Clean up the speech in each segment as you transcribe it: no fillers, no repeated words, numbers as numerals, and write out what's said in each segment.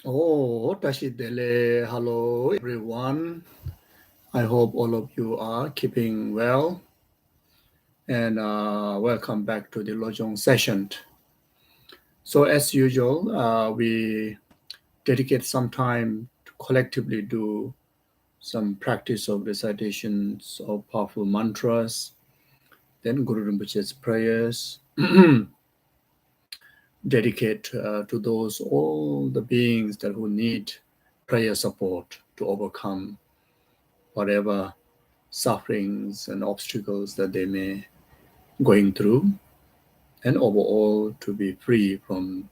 Oh, Tashidele, hello everyone. I hope all of you are keeping well and welcome back to the Lojong session. So as usual, we dedicate some time to collectively do some practice of recitations of powerful mantras, then Guru Rinpoche's prayers, dedicate to those all the beings that who need prayer support to overcome whatever sufferings and obstacles that they may going through, and overall to be free from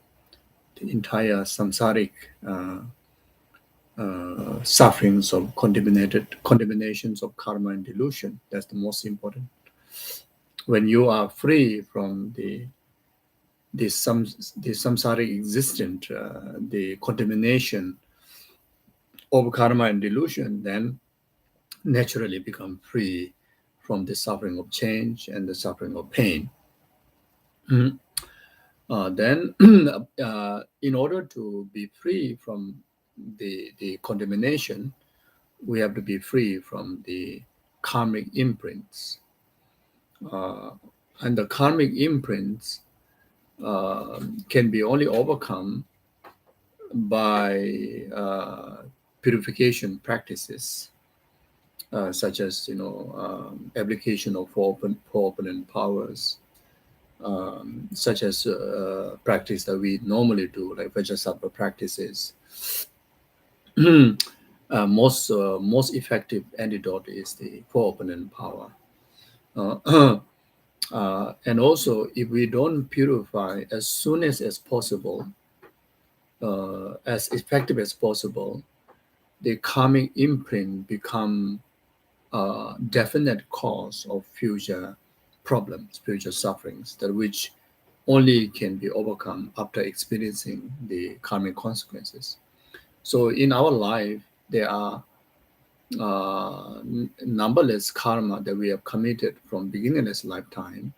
the entire samsaric uh, sufferings of condemnations of karma and delusion. That's the most important. When you are free from the samsaric existence, the condemnation of karma and delusion, then naturally become free from the suffering of change and the suffering of pain. Mhm. Then, in order to be free from the condemnation, we have to be free from the karmic imprints. Uh, and the karmic imprints can be only overcome by purification practices, such as application of four opponent powers, such as practice that we normally do, like Vajrasattva practices. Most effective antidote is the four opponent power. Uh, and also, if we don't purify as soon as possible, as effective as possible, the karmic imprint become a definite cause of future problems, future sufferings, that which only can be overcome after experiencing the karmic consequences. So in our life, there are numberless karma that we have committed from beginningless lifetime,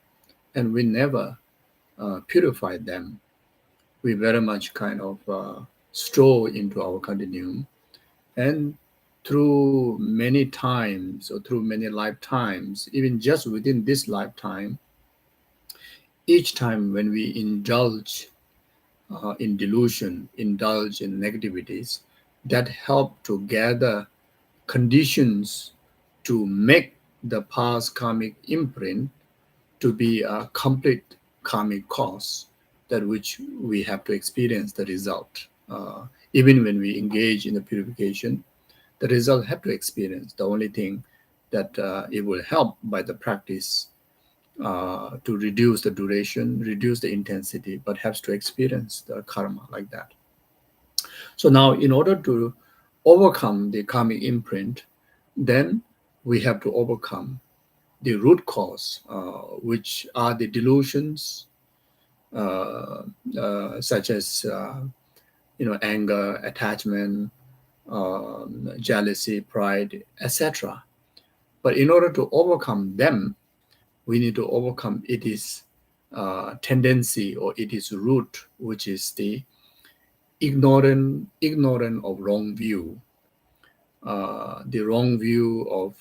and we never purified them. We very much kind of stroll into our continuum, and through many times or through many lifetimes, even just within this lifetime, each time when we indulge in delusion, indulge in negativities, that help to gather conditions to make the past karmic imprint to be a complete karmic cause, that which we have to experience the result. Even when we engage in the purification, the result have to experience. The only thing that it will help by the practice to reduce the duration, reduce the intensity, but has to experience the karma like that. So now, in order to overcome the karmic imprint, then we have to overcome the root cause, which are the delusions, such as anger, attachment, jealousy, pride, etc. But in order to overcome them, we need to overcome its tendency or its root, which is the ignorant of wrong view, the wrong view of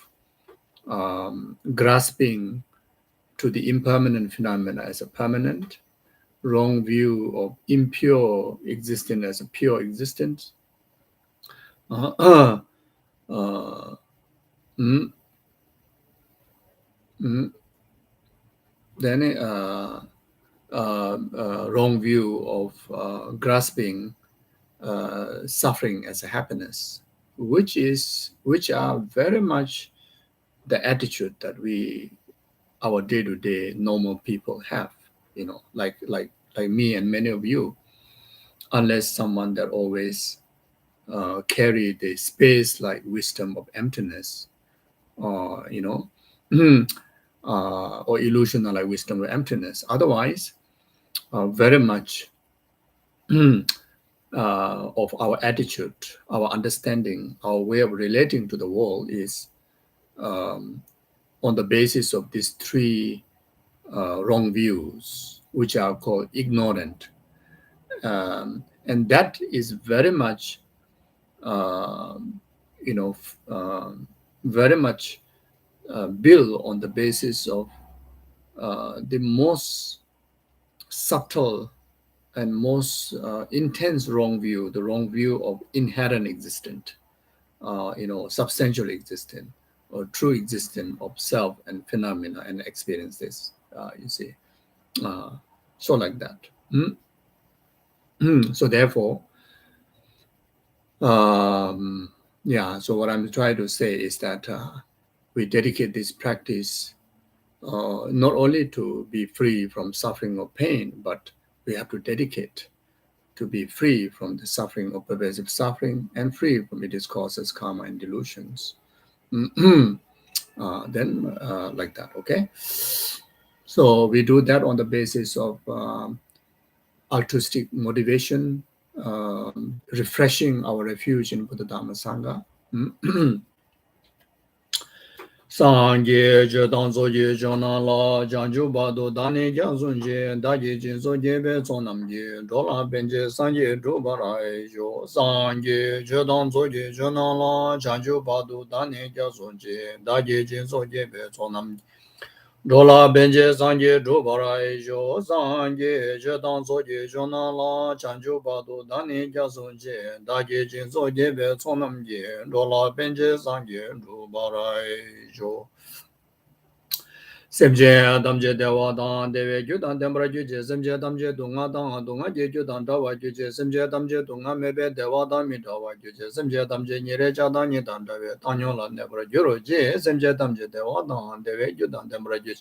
grasping to the impermanent phenomena as a permanent, wrong view of impure existence as a pure existence. Uh, uh, mm, mm, then wrong view of grasping suffering as a happiness, which are very much the attitude that we our day-to-day normal people have, like me and many of you, unless someone that always carry the space like wisdom of emptiness, or or illusion like wisdom of emptiness. Otherwise, very much of our attitude, our understanding, our way of relating to the world is on the basis of these three wrong views, which are called ignorant, And that is very much, uh, you know, very much built on the basis of the most subtle and most intense wrong view, the wrong view of inherent existence, substantial existence or true existence of self and phenomena and experiences. You see, uh, so like that. So therefore, yeah. So what I'm trying to say is that we dedicate this practice not only to be free from suffering or pain, but we have to dedicate to be free from the suffering or pervasive suffering and free from its causes, karma, and delusions. Then, like that, okay? So we do that on the basis of altruistic motivation, refreshing our refuge in Buddha Dhamma Sangha. Sangye je danzo ye jona la janju bado dane jansun je daje jinso je be sonam je dola benje sangye drubara jo sangye je danzo ye jona la janju bado dane jansun je daje jinso je be sonam dola benje sangye drubara jo sangye je danzo ye jona la janju bado dane jansun je daje jinso je be sonam je dola benje sangye drubara jo Semje damje dewa dan dewe gyudan dembra gyuje semje damje dunga dan dunga je gyudan dawa gyuje semje damje dunga mebe dewa dan mi dawa gyuje semje damje nyere jadan ni dan dawe tanyo la nebra gyuro je semje damje dewa dan dewe gyudan dembra gyuje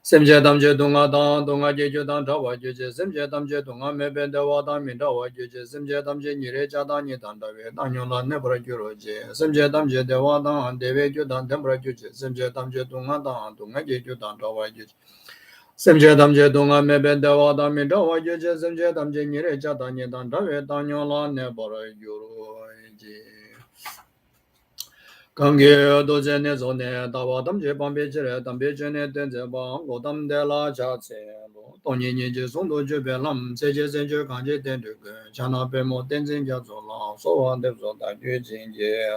semje damje dunga dan dunga je gyudan dawa gyuje semje damje dunga mebe dewa dan mi dawa gyuje semje damje nyere jadan ni dan dawe tanyo la nebra gyuro je semje damje dewa dan dewe gyudan dembra gyuje semje damje dunga dan dunga je gyudan dawa gyuje semje damje dunga mebe dewa dan mi dawa gyuje semje damje nyere jadan ni dan dawe tanyo la nebra gyuro je Kange doje ne zone dawa damje bambe jire dambe jene denze bang go damde la cha tse lo tonye nye je son do je be lam se je sen je kanje den de ge chana be mo den zen ja zo la so wa de zo da jue jin je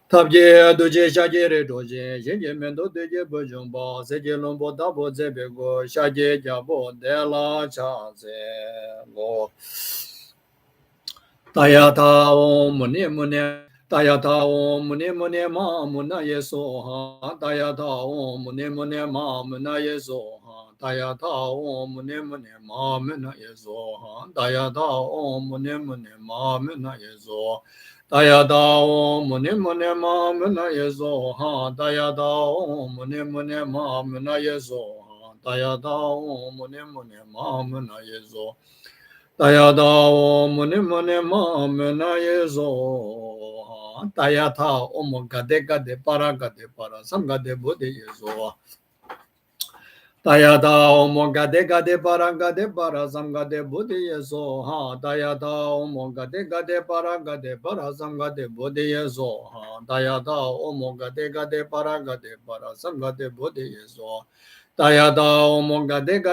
tab je doje sha je re doje yen je men do de je bo jong ba se je lon bo da bo ze be go sha je ja bo de la cha tse lo Taya ta om mune mune Taya ta om mune mune ma muna ye so ha Taya ta om mune mune ma muna ye so ha Taya ta om mune mune ma muna ye so ha Taya ta om mune mune ma muna ye so Taya ta om mune mune ma muna ye so ha Taya ta om mune mune ma muna ye so ha Taya ta om mune mune ma muna ye so Tayata om mune mune ma mena yeso Tayata om gade gade para sam gade bodhe yeso Tayata om gade para sam gade bodhe yeso Tayata om gade para sam gade bodhe yeso Tayata om gade para sam gade bodhe yeso Tayata om gade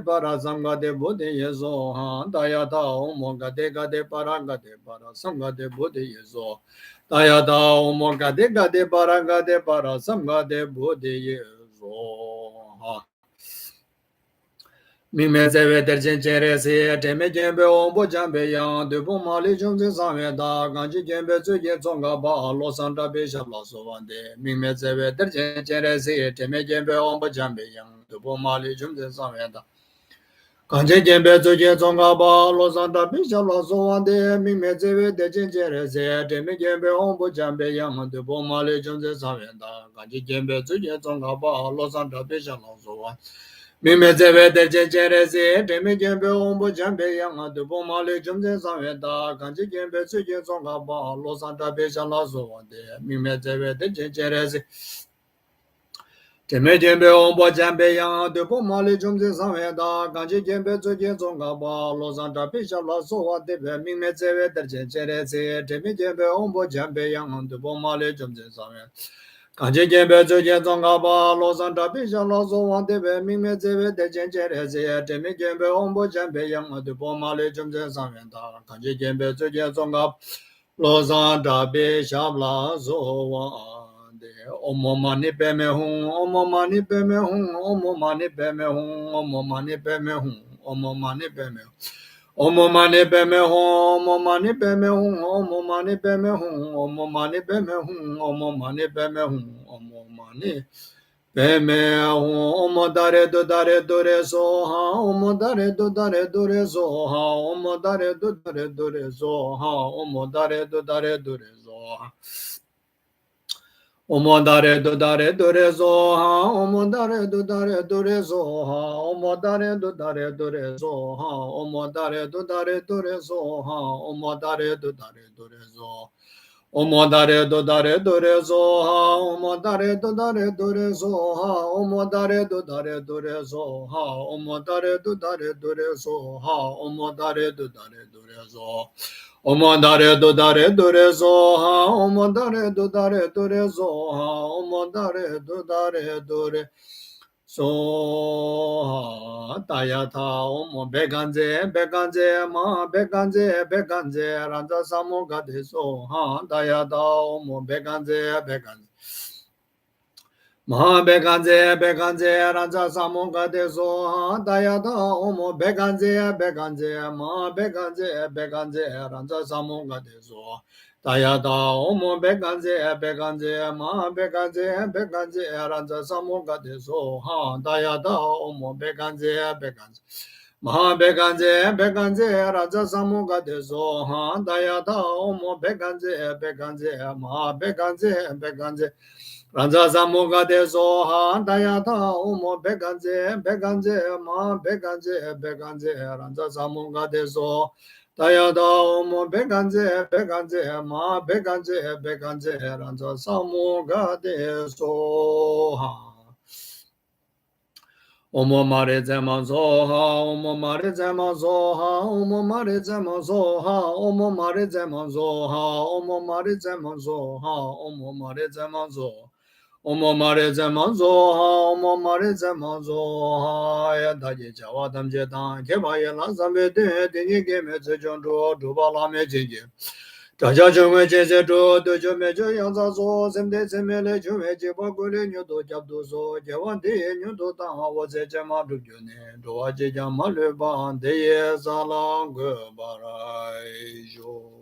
para sam gade bodhe yeso Tayata om gade para sam gade bodhe yeso Tayata om gade para sam gade bodhe yeso Mime zeve derjen chere se teme jembe ombo jambe yang de bo mali jomze same da ganji jembe zuye zonga ba lo santa be shabla so wande mime zeve derjen chere se teme jembe ombo jambe yang de bo mali jomze same da ganji jembe zuye zonga ba lo santa be shabla so wande mime zeve derjen chere se teme jembe ombo jambe yang de bo mali jomze same da ganji jembe zuye zonga ba lo santa be shabla so wande Mime zeve de chere se teme jembe ombo jambe yang de bo male jumze sanwe da kanji jembe suye zonga ba lo santa be shala so wande mime zeve de chere se teme jembe ombo jambe yang de bo male jumze sanwe da kanji jembe suye zonga ba lo santa be shala so wande mime zeve de chere se teme jembe ombo jambe yang de bo male jumze sanwe Kanji Gembe Zujen Zongaba, Losan Tapisha, Lozo, one debe, Mime Zebe, de Gencherese, Temi Gembe, Ombo Gembe, Yama, the Pomale, Jumzen Samenta, Kanji Gembe Zujen Zongab, Losan Tapisha, Lazo, one de Omo Mani Peme Hung, Omo Mani Peme Hung, Omo Mani Peme Hung, Omo Mani Peme Hung, Omo Mani Peme Hung. Omo mani beme hum, omo mani beme hum, omo mani beme hum, omo mani beme hum, omo mani beme hum, omo mani beme hum, omo dare do re so ha, omo dare do re so ha, omo dare do re so ha, omo dare do re so ha. Omo dare do re so ha, omo dare do re so ha, omo dare do re so ha, omo dare do re so ha, omo dare do re so. Omo dare do re so ha, omo dare do re so ha, omo dare do re so ha, omo dare do re so ha, omo dare do re so. Omo dare do re so ha, omo dare do re so ha, omo dare do re so ha. Tayata omo beganze ma beganze ranja samo gade so ha. Tayata omo beganze Ma beganze ranja samo gade so ha. Tayata omo beganze ma beganze ranja samo gade so. Tayata omo beganze ma beganze ranja samo gade so ha. Tayata omo beganze ma beganze raja samo gade so ha. Tayata omo beganze ma beganze Raja Samuga de Soha, Dayata, Omo Beganze, Ma Beganze, Raja Samuga de So, Dayata, Omo Beganze, Ma Beganze, Raja Samuga de Soha. Omo Mare Zema Zoha, Omo Mare Zema Zoha, Omo Mare Zema Zoha, Omo Mare Zema Zoha, Omo Mare Zema Zoha, Omo Mare Zema Zoha. Omo mare zema zoha, omo mare zema zoha, ya daji jawa damje dan, keba ye lan zambe de, dingi ge me tse chon do, duba la me jingi. Daja chungwe che se do, do jo me jo yang za zo, semde seme le chungwe che pa gule nyo do jab do so, jewan de nyo do tang ha wo se che ma du jo ne, do wa che jang ma le ban, de ye sa lang ge barai jo.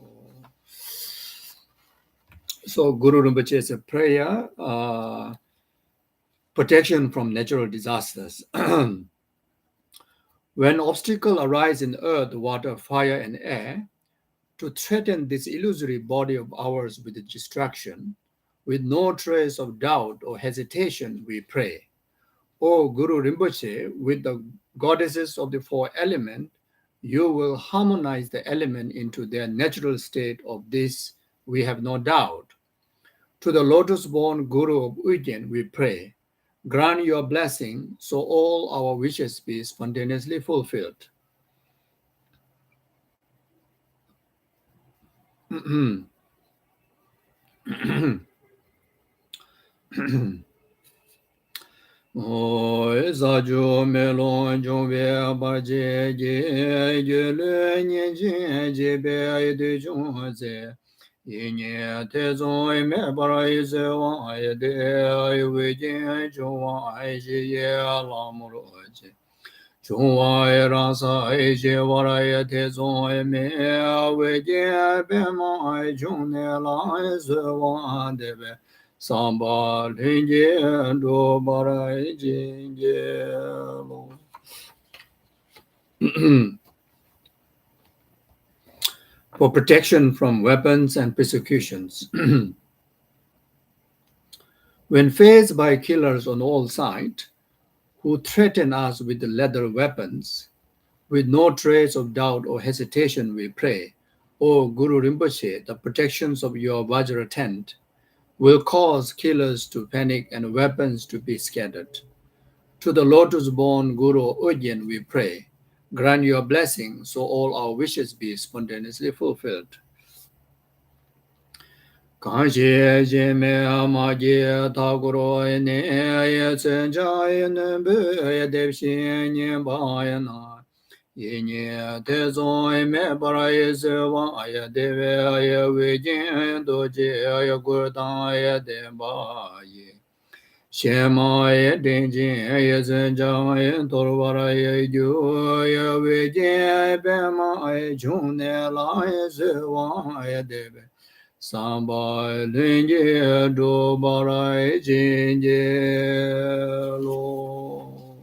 So Guru Rinpoche's prayer, protection from natural disasters. When obstacles arise in earth, water, fire, and air, to threaten this illusory body of ours with destruction, with no trace of doubt or hesitation, we pray. O Guru Rinpoche, with the goddesses of the four elements, you will harmonize the element into their natural state. Of this we have no doubt. To the lotus-born Guru of Ujjain, we pray, grant your blessing so all our wishes be spontaneously fulfilled. Zajo melon jombe baje je le nye je be de jonze Yinye te zoi me barai se wa ai de ai we jin jo wa ai ji ye la mu ro ji jo wa ai ra sa ai je wa ra ye te zoi me we jin be ma ai jo ne la ai se wa de be samba lin je do barai jin je lo. For protection from weapons and persecutions. When faced by killers on all sides, who threaten us with the leather weapons, with no trace of doubt or hesitation we pray, O Guru Rinpoche, the protections of your Vajra tent will cause killers to panic and weapons to be scattered. To the lotus-born Guru Ujjain we pray, grant your blessing so all our wishes be spontaneously fulfilled. Kanshi jime amaji takuro ne ye tsenja ye nembe ye devshi nye baya na ye nye tezo me para ye sewa ye deve ye vijin doji ye gurta ye demba ye shema ye denjin ye tsenja ye torvara ye ju ye vijin bema ye june la ye sewa ye deve Samba linje do barai jinje lo.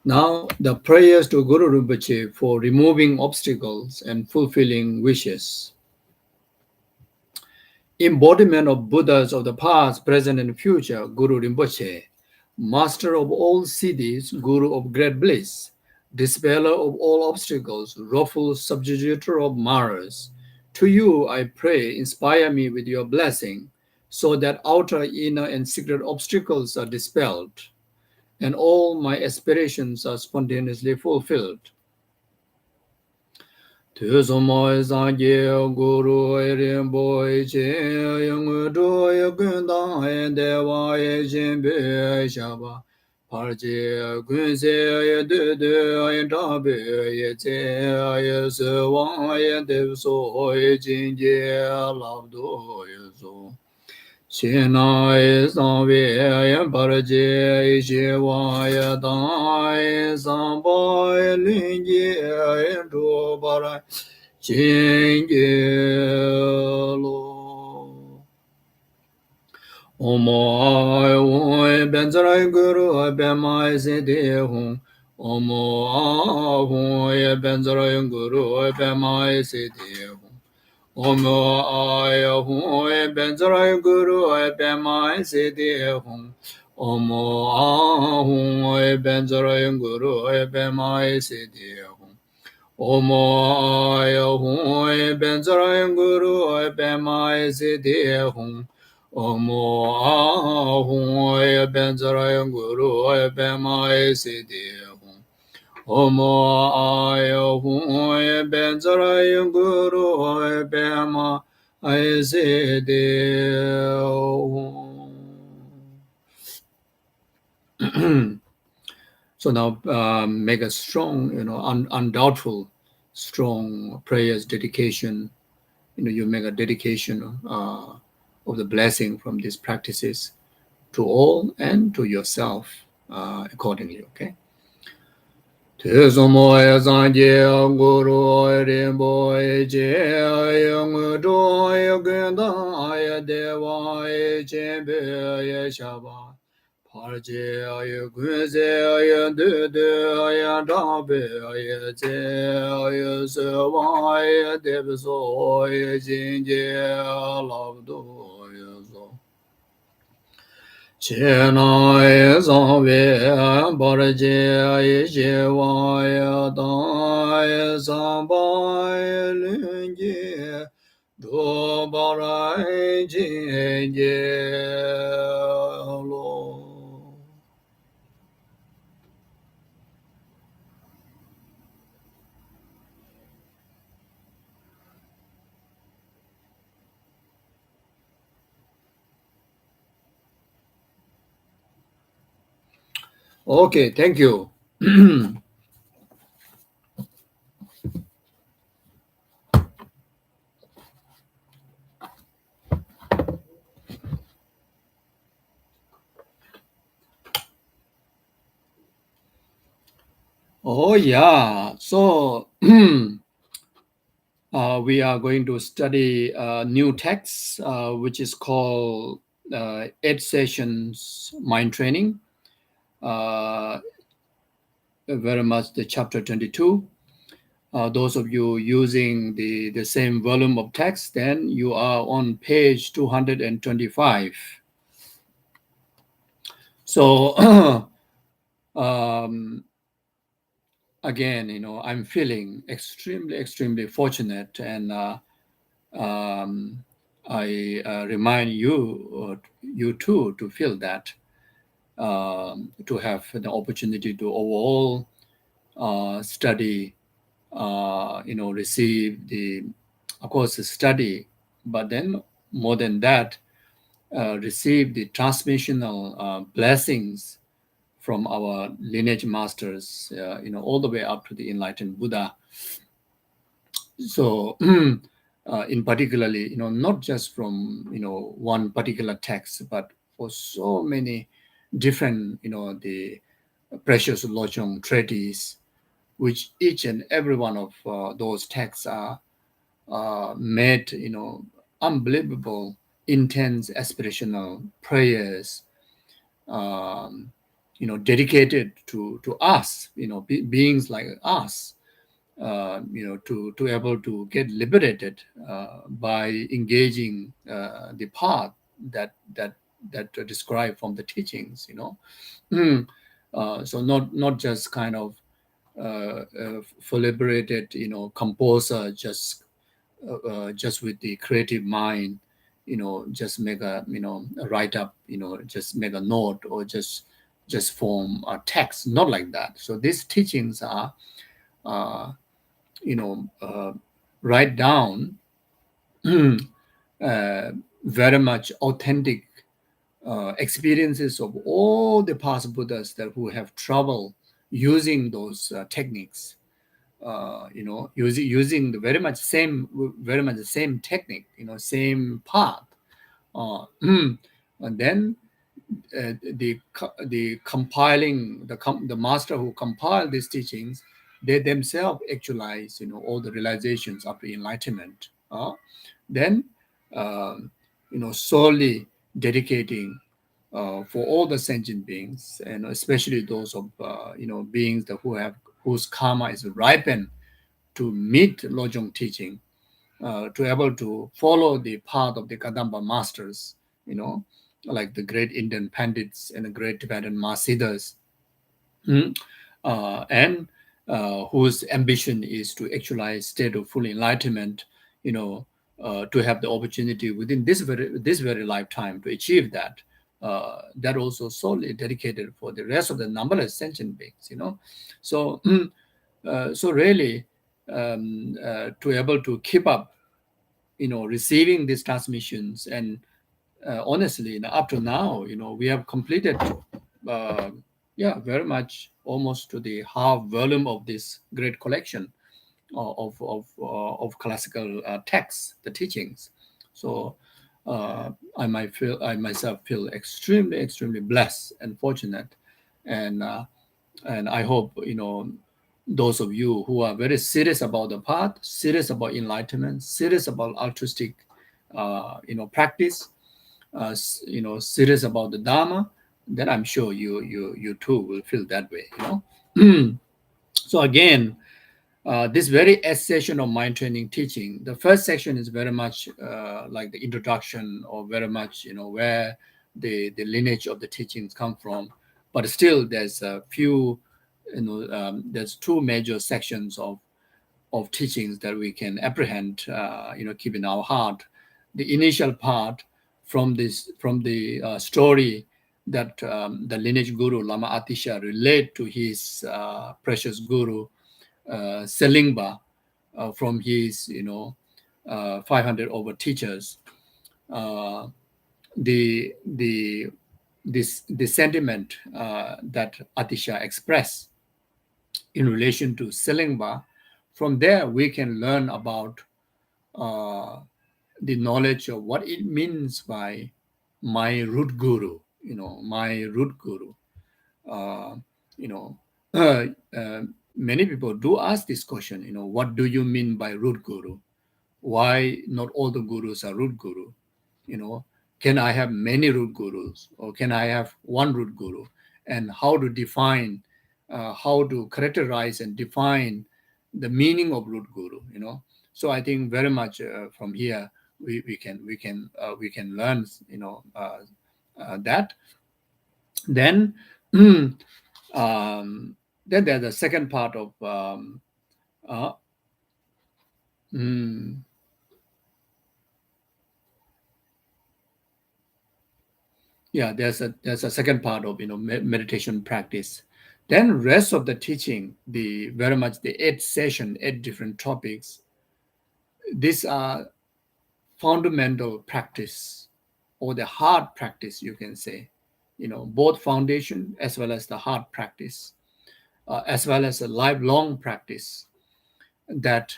Now, the prayers to Guru Rinpoche for removing obstacles and fulfilling wishes. Embodiment of Buddhas of the past, present, and future, Guru Rinpoche, master of all siddhis, Guru of great bliss, dispeller of all obstacles, ruffle subjugator of maras. To you I pray, inspire me with your blessing, so that outer, inner, and secret obstacles are dispelled, and all my aspirations are spontaneously fulfilled. Tūsumāi sāngye guru rinpoche yung dōya gundāya devāya jīmbē shabā pārche gunsē dūdūya dābē cē sūvāya devsōya jīngyē labdōya sō Shinai Samvaya Paraje Shivaya Dai Samboy Lingi Indru Parai Chingelo Omo Ai Benzarai Guru Bemai Siddhi Hum Omo Ai Benzarai Guru Bemai Siddhi Hum Omo aya hum benzarai guru bemai siddhi hum. Omo hum benzarai guru bemai siddhi hum. Omo aya hum benzarai guru bemai siddhi hum. Omo hum benzarai guru bemai siddhi hum. Omo ayo huye benzarai guru bema aizede. So now make a strong, undoubtful, strong prayers, dedication. You make a dedication of the blessing from these practices to all and to yourself accordingly, okay? Tūsumāi sāngye guru rinpoche yung dōya gundāya devāya jīmbē shabā pārche gunsē dūdūya dābē cē sūvāya devsōya jīngyē labdōya sō Chenai Samvaya Paraje Shivaya Dai Sambai Lingi Do Barai Jinge Lo. Okay, thank you. Oh, yeah. So we are going to study a new text, which is called 8 Sessions Mind Training. Very much the chapter 22. Those of you using the same volume of text, then you are on page 225. So again, I'm feeling extremely fortunate, and I remind you too to feel that, to have the opportunity to overall study receive the, of course, the study, but then more than that, receive the transmissional blessings from our lineage masters, all the way up to the enlightened Buddha. So, in particularly, not just from one particular text, but for so many different, the precious Lojong treatises, which each and every one of those texts are made, unbelievable, intense, aspirational prayers, um, dedicated to us, beings like us, to able to get liberated by engaging the path that that are described from the teachings. Mm. So not just kind of for liberated, composer, just with the creative mind, just make a, a write up, just make a note, or just form a text, not like that. So these teachings are, uh, you know, uh, write down uh, very much authentic experiences of all the past Buddhas that who have traveled using those techniques. Using the very much the same technique, same path. And then the compiling the master who compiled these teachings, they themselves actualize, all the realizations of the enlightenment. Then um, solely dedicating for all the sentient beings, and especially those of beings that whose karma is ripened to meet Lojong teaching, to able to follow the path of the Kadamba masters, you know, like the great Indian Pandits and the great Tibetan Mahasiddhas, mm, and whose ambition is to actualize state of full enlightenment, you know, to have the opportunity within this very lifetime to achieve that. That also solely dedicated for the rest of the numberless sentient beings. So, so really, to able to keep up, receiving these transmissions, and honestly, up to now, we have completed, uh, yeah, very much almost to the half volume of this great collection of classical texts, the teachings. So I myself feel extremely, extremely blessed and fortunate, and I hope, those of you who are very serious about the path, serious about enlightenment, serious about altruistic, practice, serious about the Dharma, then I'm sure you too will feel that way. So again, this very S session of mind training teaching, the first section is very much like the introduction, or very much, where the lineage of the teachings come from. But still, there's a few, there's two major sections of teachings that we can apprehend, keep in our heart. The initial part from the story that the lineage guru Lama Atisha relate to his precious guru Selingba, from his 500 over teachers. Uh, the the sentiment that Atisha expressed in relation to Selingba, from there we can learn about uh, the knowledge of what it means by my root guru. My root guru. Uh, you know, uh, uh, Many people do ask this question. What do you mean by root guru? Why not all the gurus are root guru? you know can I have many root gurus, or can I have one root guru? And how to define, how to characterize and define the meaning of root guru? So I think very much from here we can learn, that. Then um, then there's the second part of uh, mm, yeah, there's a second part of meditation practice. Then rest of the teaching, the very much the 8 session, 8 different topics, these are fundamental practice or the hard practice, you can say, both foundation as well as the hard practice, as well as a lifelong practice that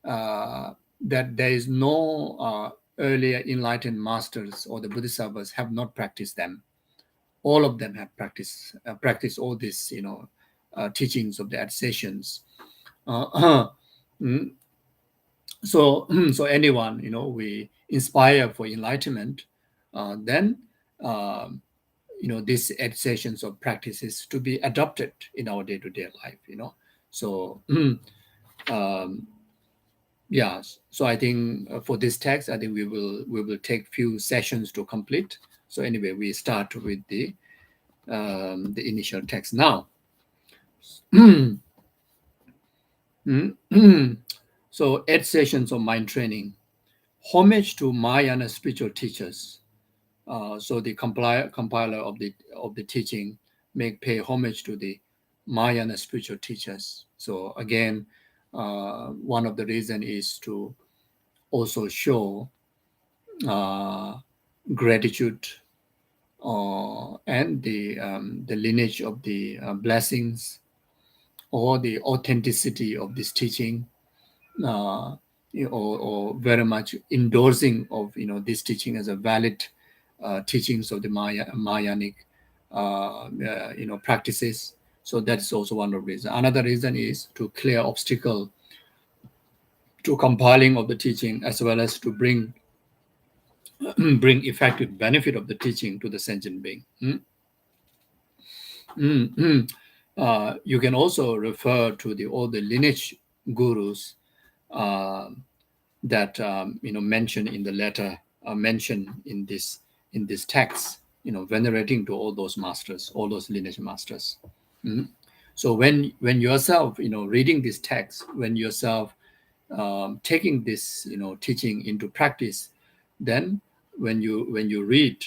that there is no earlier enlightened masters or the bodhisattvas have not practiced them. All of them have practiced all these, teachings of the 8 sessions. Mm, so so anyone, we inspire for enlightenment, then um, these 8 sessions of practices to be adopted in our day-to-day life. So um, yeah, so I think for this text, I think we will take few sessions to complete. So anyway, we start with the initial text now. So 8 sessions of mind training, homage to Mahayana spiritual teachers. So the compiler of the teaching pay homage to the Mahayana spiritual teachers. So again, one of the reason is to also show gratitude and the lineage of the blessings or the authenticity of this teaching, uh, or very much endorsing of this teaching as a valid teachings of the Mahayanic practices. So that's also one of the reasons. Another reason is to clear obstacle to compiling of the teaching, as well as to bring bring effective benefit of the teaching to the sentient being. You can also refer to all the lineage gurus that mentioned in the letter, mentioned in this text, venerating to all those masters, all those lineage masters. So when yourself reading this text, when yourself taking this teaching into practice, then when you read,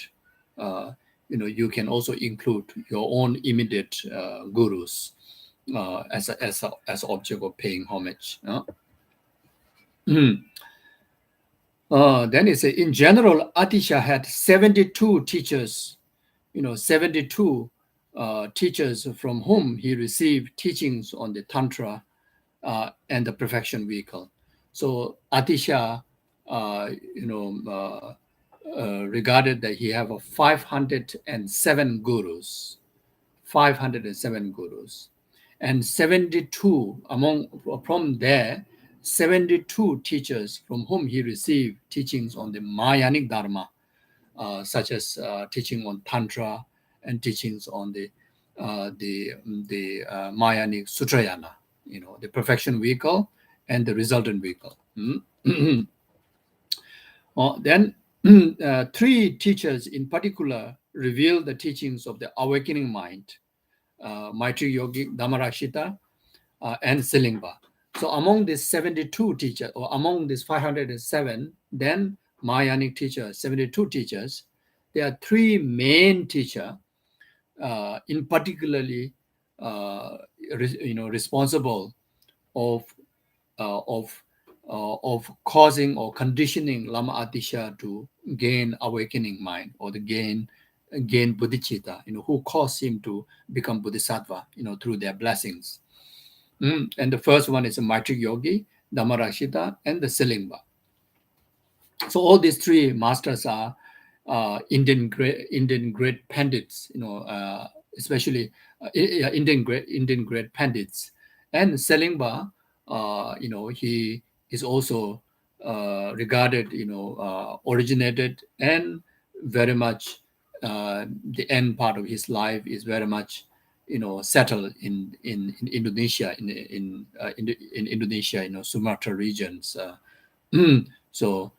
you can also include your own immediate gurus as object of paying homage. Then it says, in general, Atisha had 72 teachers, 72 teachers from whom he received teachings on the Tantra and the perfection vehicle. So Atisha, regarded that he have 507 gurus, 507 gurus, and 72 from there, 72 teachers from whom he received teachings on the Mahayanic Dharma, such as teaching on Tantra and teachings on the Mahayanic Sutrayana, the perfection vehicle and the resultant vehicle. Then 3 teachers in particular reveal the teachings of the awakening mind, Maitri Yogic, Dhammarakshita, and Silingpa. So among these 72 teachers, or among these 507, then Mahayanic teachers, 72 teachers, there are 3 main teachers, in particularly, responsible of causing or conditioning Lama Atisha to gain awakening mind, or the gain bodhicitta, who caused him to become bodhisattva, through their blessings. And the first one is a Maitri Yogi, Dhammarakshita, and the Silingpa. So all these 3 masters are Indian great pandits, especially Indian great pandits. And Selingpa, he is also regarded, originated, and very much the end part of his life is very much settled in Indonesia, in Indonesia, Sumatra regions. So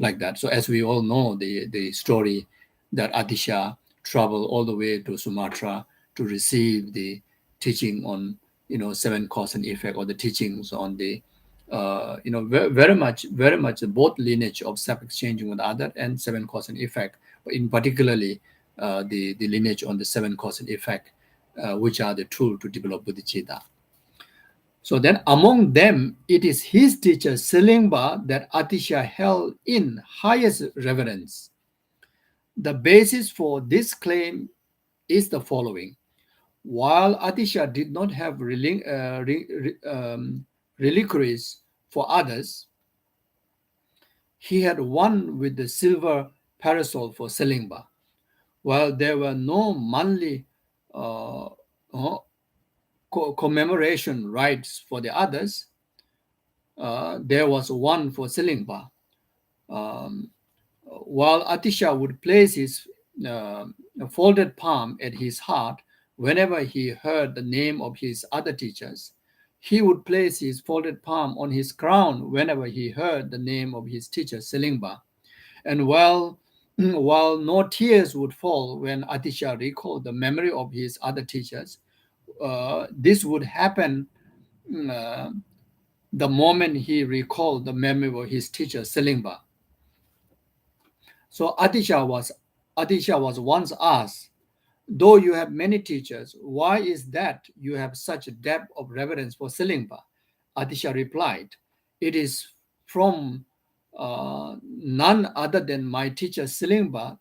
like that. So as we all know, the story that Atisha traveled all the way to Sumatra to receive the teaching on 7 cause and effect, or the teachings on the very much both lineage of self-exchanging with other and 7 cause and effect, but in particularly the lineage on the 7 cause and effect. which are the tool to develop bodhicitta. So then among them, it is his teacher Silingba that Atisha held in highest reverence. The basis for this claim is the following. While Atisha did not have reliquaries for others, he had one with the silver parasol for Silingba. While there were no monthly uh, uh, commemoration rites for the others, there was one for Silingba. Um, while Atisha would place his uh, folded palm at his heart whenever he heard the name of his other teachers, he would place his folded palm on his crown whenever he heard the name of his teacher Silingba. And while no tears would fall when Atisha recalled the memory of his other teachers, this would happen uh, the moment he recalled the memory of his teacher Silingba. So Atisha was once asked, though you have many teachers, why is that you have such a depth of reverence for Silingba? Atisha replied, it is from none other than my teacher Silingba